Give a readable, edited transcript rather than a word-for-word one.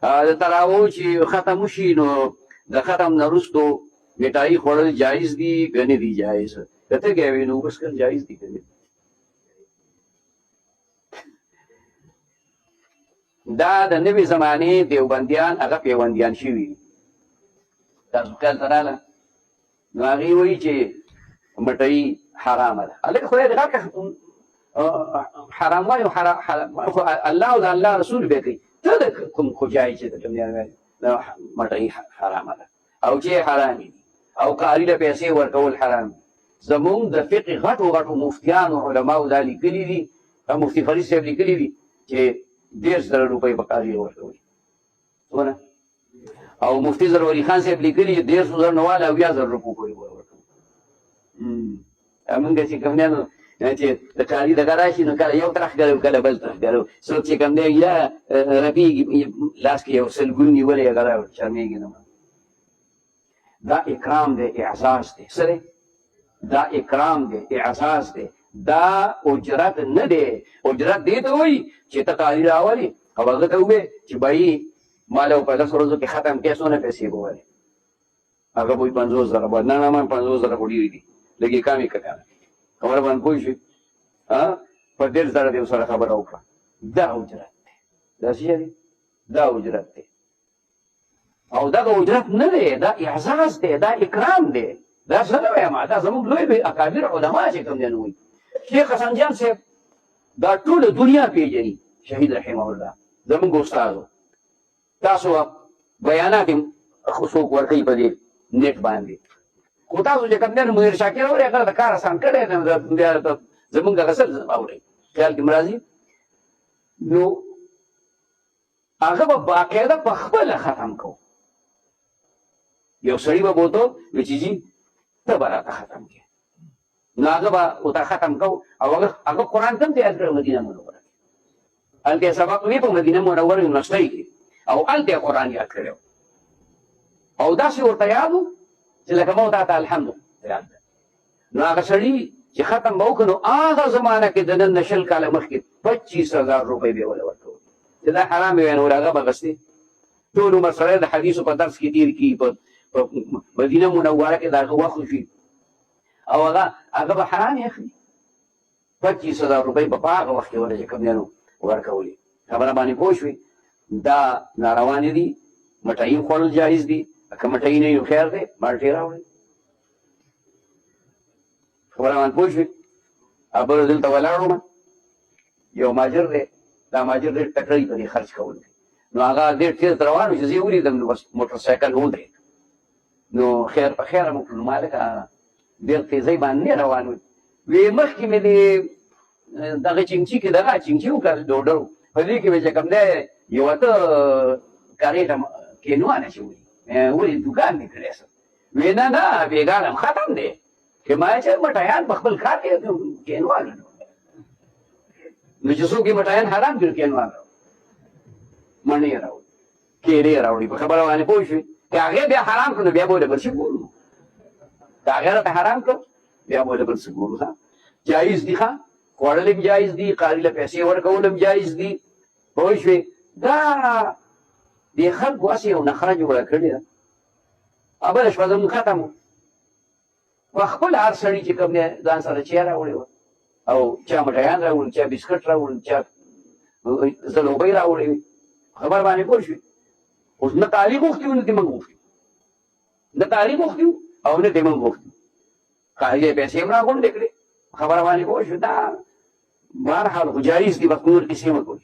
د تراو چې ختم شي نو د ختم نه وروستو میټایي خوړل جایز دي که نه دي جایز؟ که ته ګوې نو اوبه څښل جایز دي که نه؟ دا د نوې زمانې دیوبندیان هغه پیوندیان شوي دي. تاسو کال ته راله نو هغې وایي چې مټۍ حرامه ده. هلکه خدای دې غږ حرام وایي الله او د الله رسول به کوي. ته د کوم ځای چې د کوم ځای مټۍ حرامه ده او چې حرامې دي او قاري له پیسې ورکول حرام دي. زمونږ د فقه غټو غټو مفتیانو علماو دا لیکلي دي، مفتي فرید صاحب لیکلي دي چې 10,000 روپۍ به قاري ورکوي. څونه؟ او مفتي ضروري خان صاحب لیکلي چې 150,000 نه والا 80,000 روپۍ پورې ورکوي. موږ چې کوم نه چې د قاري دغه راشي نو کله یو طرف ګرو کله بل طرف ګرو څوک چې کوم دی یا رپېږي لاس کې یو سلګون نیولی هغه شرمېږي نه. دا اکرام دی، اعزاز دی. څه دی؟ دا اکرام دی، اعزاز دی. دا اجرت نه دی. اجرت دې ته وایي چې ته قاري راولې او هغه ته ووایې چې بهي ما له په 10 ورځو کې ختم کړې څونه پیسې به ولې؟ هغه به وایي 50,000 به. نه نه ما 50,000 خو ډېرې دي، لږ یې کم یې که کنه. خبره باندې پوه شوې؟ په 1,000 دې ورسره خبره وکړه. دا اجرت دی. دا څه دی؟ دا اجرت دی. او دغه اجرت نه دی، دا اعزاز دی، دا اکرام دی. دا څه نه وایم، دا زموږ لوی اکابر علما چې کوم دی نو وایي. شیخ حسن جان صاحب دا ټوله دنیا پیژني، شهید رحمه الله زموږ استاد. تاسو بیانات یې څوک ورکوي په دې نیټ باندې، خو تاسو چې کوم دی نو منیر شاکر اورئ، هغه د کار اسان کړی دی، بیا زموږ هغه څه اورئ خیال کې راځي. نو هغه به باقاعده په خپله ختم کوو. یو سړي به بوته وی چې جي ته به راته ختم کړې، نو هغه به ورته ختم کوو. او هغه قرآن ته هم تیار کړی مدینه منوره کې، هلته یې سبق وی په مدینه منوره یونیورسټۍ کې، او هلته یې قرآن یاد کړی او داسې ورته یاد و چې لکه ما ورته الحمد یاد ده. نو هغه سړي چې ختم به وکړو نو هغه زمانه کې د نن نه 20 کاله مخکې 25,000 روپۍ به یې وله ورکول چې دا حرام وی نو هغه به اخېستې. ټول عمر سړی د حدیثو په درس کې تېر کړي، په مدینه منوره کې د هغه وخت شي او هغه به حرام یې اخلي. 25,000 روپۍ به په هغه وخت کې وله چې کوم دی نو ورکولې. خبره باندې پوه شوې؟ دا ناروانې دي. مټۍ خوړل جایز دي، که مټۍ نه نو خیر دی مالټې راوړئ. خبره باندې پوه شوې؟ بل دلته ولاړ وم، یو ماجر دی، دا ماجر ډېر تکړه په دې خرڅ کول دی. نو هغه ډېر تېز روان و چې زه یې ولیدم نو بس موټر سایکل ودرېد. نو خیر په خیره مو کړل، نو مالک ډېر تېزۍ باندې روان و. وی مخکې مې د دغه چینچي کې دغه چینچي وکړل ډوډر، په دې کې مې چې کوم دی یوه ته کارېټه کینوانه اچولي، ولې دوکان مې کړی څه؟ وی نه نه بېګانم ختم دی. چې ما چې مټیان په خپل کار کې کینوان نو چې څوک یې مټیان حرام کړي کینوان راوړي، مڼې راوړي، کیلې راوړي. په خبره باندې پوه شوې؟ که هغې بیا حرام کړو نو بیا به ولې بل څه ګورو؟ که هغې راته حرام کړو بیا به ولې بل څه ګورو؟ جایز دي، ښه خوړل هم جایز دي، قاري له پیسې ورکول هم جایز دي. پوه شوې؟ دا دې خلکو هسې یو نخره جوړه کړې ده. بله شپه زموږ ختم و، په خپل هر سړي چې کوم دی ځان سره چای راوړې وه او چا مټیان راوړل، چا بسکټ راوړل، چا ځلوبۍ راوړې وې. خبر باندې پوه شوې؟ اوس نه تعلیق غوښتي وو نه دې موږ غوښتي، نه تعلیق غوښتي وو او نه دې موږ غوښتي. قاعدې پیسې هم راغونډې کړې. خبره باندې پوه شوې؟ دا بهرحال خو جایز دي، بس نور کیسې مه کوئ.